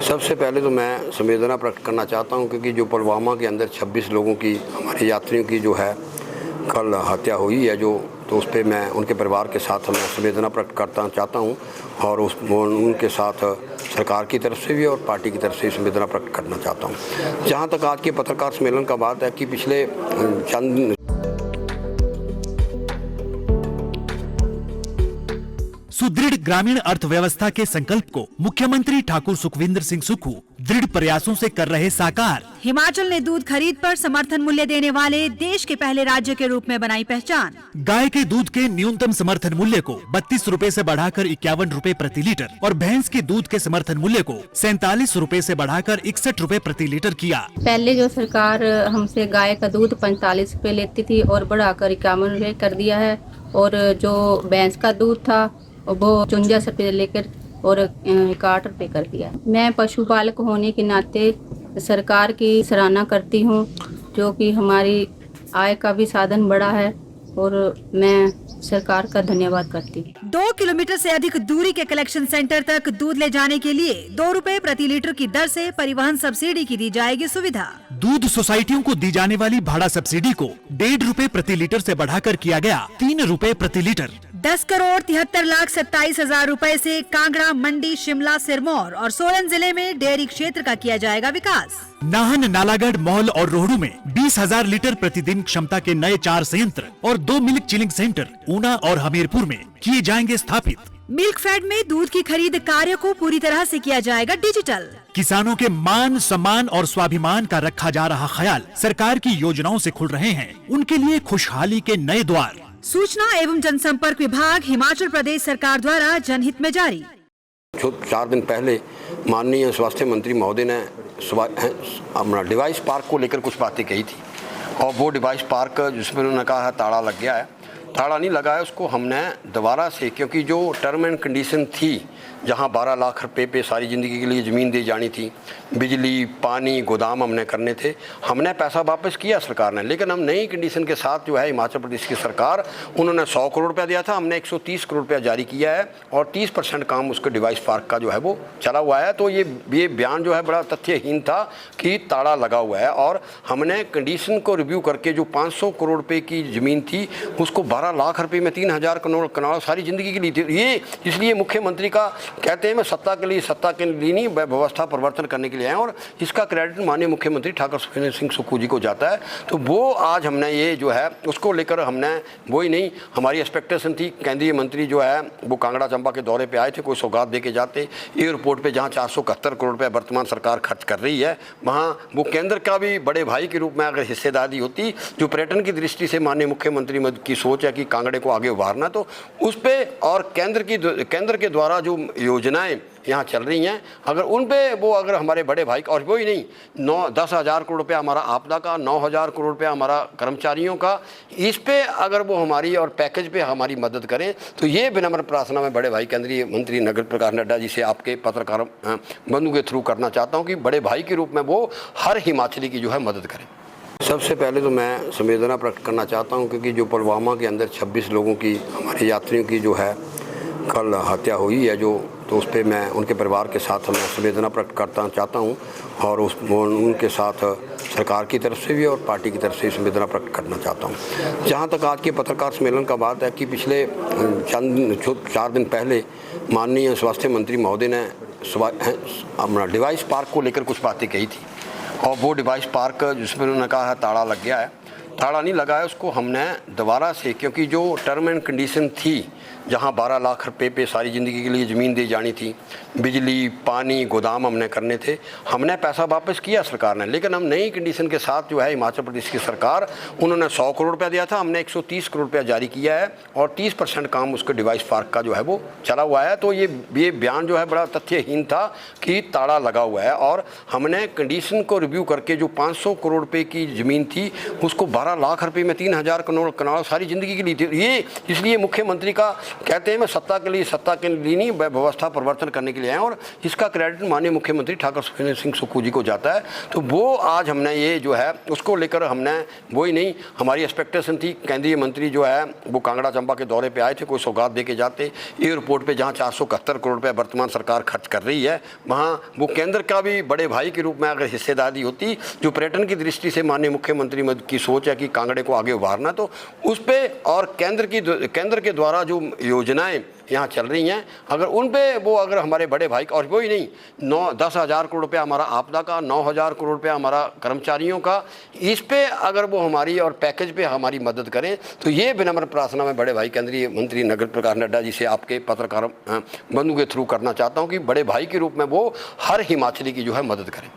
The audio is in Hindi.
सबसे पहले तो मैं संवेदना प्रकट करना चाहता हूं क्योंकि जो पुलवामा के अंदर 26 लोगों की हमारे यात्रियों की जो है कल हत्या हुई है तो उस पर मैं उनके परिवार के साथ मैं संवेदना प्रकट करना चाहता हूं और उनके साथ सरकार की तरफ से भी और पार्टी की तरफ से संवेदना प्रकट करना चाहता हूं। जहां तक आज के पत्रकार सम्मेलन का बात है कि पिछले चंद सुदृढ़ ग्रामीण अर्थव्यवस्था के संकल्प को मुख्यमंत्री ठाकुर सुखविंदर सिंह सुक्खू दृढ़ प्रयासों से कर रहे साकार। हिमाचल ने दूध खरीद पर समर्थन मूल्य देने वाले देश के पहले राज्य के रूप में बनाई पहचान। गाय के दूध के न्यूनतम समर्थन मूल्य को 32 रुपए से बढ़ाकर 51 रुपए प्रति लीटर और भैंस के दूध के समर्थन मूल्य को 47 रुपए से बढ़ाकर 61 रुपए प्रति लीटर किया। पहले जो सरकार हमसे गाय का दूध 45 रुपए लेती थी और बढ़ाकर 51 रुपए कर दिया है, और जो भैंस का दूध था वो 54 रुपए लेकर और 61 रुपए कर दिया। मैं पशुपालक होने के नाते सरकार की सराहना करती हूँ, जो कि हमारी आय का भी साधन बढ़ा है, और मैं सरकार का धन्यवाद करती हूँ। 2 किलोमीटर से अधिक दूरी के कलेक्शन सेंटर तक दूध ले जाने के लिए 2 रुपए प्रति लीटर की दर से परिवहन सब्सिडी की दी जाएगी सुविधा। दूध सोसाइटियों को दी जाने वाली भाड़ा सब्सिडी को 1.5 रुपए प्रति लीटर से बढ़ाकर किया गया 3 रुपए प्रति लीटर। 10,73,27,000 रुपए से कांगड़ा, मंडी, शिमला, सिरमौर और सोलन जिले में डेयरी क्षेत्र का किया जाएगा विकास। नाहन, नालागढ़, मौल और रोहडू में 20,000 लीटर प्रतिदिन क्षमता के नए 4 संयंत्र और 2 मिल्क चिलिंग सेंटर ऊना और हमीरपुर में किए जाएंगे स्थापित। मिल्क फेड में दूध की खरीद कार्य को पूरी तरह से किया जाएगा डिजिटल। किसानों के मान, सम्मान और स्वाभिमान का रखा जा रहा ख्याल सरकार की योजनाओं से खुल रहे हैं उनके लिए खुशहाली के नए द्वार। सूचना एवं जनसंपर्क विभाग हिमाचल प्रदेश सरकार द्वारा जनहित में जारी। 4 दिन पहले माननीय स्वास्थ्य मंत्री महोदय ने अपना डिवाइस पार्क को लेकर कुछ बातें कही थी, और वो डिवाइस पार्क जिसमें उन्होंने कहा है ताला लग गया है, ताला नहीं लगा है, उसको हमने दोबारा से, क्योंकि जो टर्म एंड कंडीशन थी जहां 12 लाख रुपए पे सारी ज़िंदगी के लिए ज़मीन दी जानी थी, बिजली, पानी, गोदाम हमने करने थे, हमने पैसा वापस किया सरकार ने, लेकिन हम नई कंडीशन के साथ जो है हिमाचल प्रदेश की सरकार, उन्होंने 100 करोड़ रुपया दिया था, हमने 130 करोड़ रुपया जारी किया है और 30% काम उसके डिवाइस पार्क का जो है वो चला हुआ है। तो ये बयान जो है बड़ा तथ्यहीन था कि ताला लगा हुआ है, और हमने कंडीशन को रिव्यू करके जो 500 करोड़ रुपये की ज़मीन थी उसको 12 लाख रुपये में 3,000 करोड़ सारी ज़िंदगी के लिए थी। ये इसलिए मुख्यमंत्री का कहते हैं मैं सत्ता के लिए नहीं, व्यवस्था परिवर्तन करने के लिए आए, और इसका क्रेडिट माननीय मुख्यमंत्री ठाकुर सुखविंदर सिंह सुक्खू जी को जाता है। तो वो आज हमने ये जो है उसको लेकर हमने वही नहीं, हमारी एक्सपेक्टेशन थी, केंद्रीय मंत्री जो है वो कांगड़ा चंबा के दौरे पे आए थे, कोई सौगात दे के जाते। एयरपोर्ट पे जहाँ 471 करोड़ रुपये वर्तमान सरकार खर्च कर रही है, वहाँ वो केंद्र का भी बड़े भाई के रूप में अगर हिस्सेदारी होती, जो पर्यटन की दृष्टि से माननीय मुख्यमंत्री की सोच है कि कांगड़े को आगे उभारना, तो उस पर और केंद्र के द्वारा जो योजनाएं यहाँ चल रही हैं, अगर उन पे वो अगर हमारे बड़े भाई, और वो ही नहीं, 10,000 करोड़ रुपया हमारा आपदा का, 9,000 करोड़ रुपया हमारा कर्मचारियों का, इस पे अगर वो हमारी और पैकेज पे हमारी मदद करें, तो ये विनम्र प्रार्थना मैं बड़े भाई केंद्रीय मंत्री नगर प्रकाश नड्डा जी से आपके पत्रकार बंधु के थ्रू करना चाहता हूँ कि बड़े भाई के रूप में वो हर हिमाचली की जो है मदद करें। सबसे पहले तो मैं संवेदना प्रकट करना चाहता हूं क्योंकि जो पुलवामा के अंदर 26 लोगों की हमारे यात्रियों की जो है कल हत्या हुई है तो उस पर मैं उनके परिवार के साथ मैं संवेदना प्रकट करना चाहता हूं, और उनके साथ सरकार की तरफ से भी और पार्टी की तरफ से संवेदना प्रकट करना चाहता हूं। जहां तक आज के पत्रकार सम्मेलन का बात है कि पिछले 4 दिन पहले माननीय स्वास्थ्य मंत्री महोदय ने अपना डिवाइस पार्क को लेकर कुछ बातें कही थी, और वो डिवाइस पार्क जिसमें उन्होंने कहा है ताला लग गया है, ताला नहीं लगा है, उसको हमने दोबारा से, क्योंकि जो टर्म एंड कंडीशन थी जहां 12 लाख रुपए पे सारी ज़िंदगी के लिए ज़मीन दी जानी थी, बिजली, पानी, गोदाम हमने करने थे, हमने पैसा वापस किया सरकार ने, लेकिन हम नई कंडीशन के साथ जो है हिमाचल प्रदेश की सरकार, उन्होंने 100 करोड़ रुपया दिया था, हमने 130 करोड़ रुपया जारी किया है और 30% काम उसके डिवाइस पार्क का जो है वो चला हुआ है। तो ये बयान जो है बड़ा तथ्यहीन था कि ताला लगा हुआ है, और हमने कंडीशन को रिव्यू करके जो 500 करोड़ रुपये की ज़मीन थी उसको 12 लाख रुपये में 3,000 करोड़ सारी ज़िंदगी के लिए थी। ये इसलिए मुख्यमंत्री का कहते हैं मैं सत्ता के लिए नहीं, व्यवस्था परिवर्तन करने के लिए आए, और इसका क्रेडिट माननीय मुख्यमंत्री ठाकुर सुखविंदर सिंह सुक्खू जी को जाता है। तो वो आज हमने ये जो है उसको लेकर हमने वही नहीं, हमारी एक्सपेक्टेशन थी केंद्रीय मंत्री जो है वो कांगड़ा चंबा के दौरे पे आए थे, कोई सौगात दे के जाते। एयरपोर्ट पे जहाँ 471 करोड़ रुपये वर्तमान सरकार खर्च कर रही है, वहाँ वो केंद्र का भी बड़े भाई के रूप में अगर हिस्सेदारी होती, जो पर्यटन की दृष्टि से माननीय मुख्यमंत्री की सोच है कि कांगड़े को आगे उभारना, तो उस पर और केंद्र के द्वारा जो योजनाएं यहाँ चल रही हैं, अगर उन पे वो अगर हमारे बड़े भाई, और वही नहीं 10 हज़ार करोड़ रुपया हमारा आपदा का, 9 हज़ार करोड़ रुपया हमारा कर्मचारियों का, इस पे अगर वो हमारी और पैकेज पे हमारी मदद करें, तो ये विनम्र प्रार्थना मैं बड़े भाई केंद्रीय मंत्री नगर प्रकाश नड्डा जी से आपके पत्रकार बंधु के थ्रू करना चाहता हूँ कि बड़े भाई के रूप में वो हर हिमाचली की जो है मदद करें।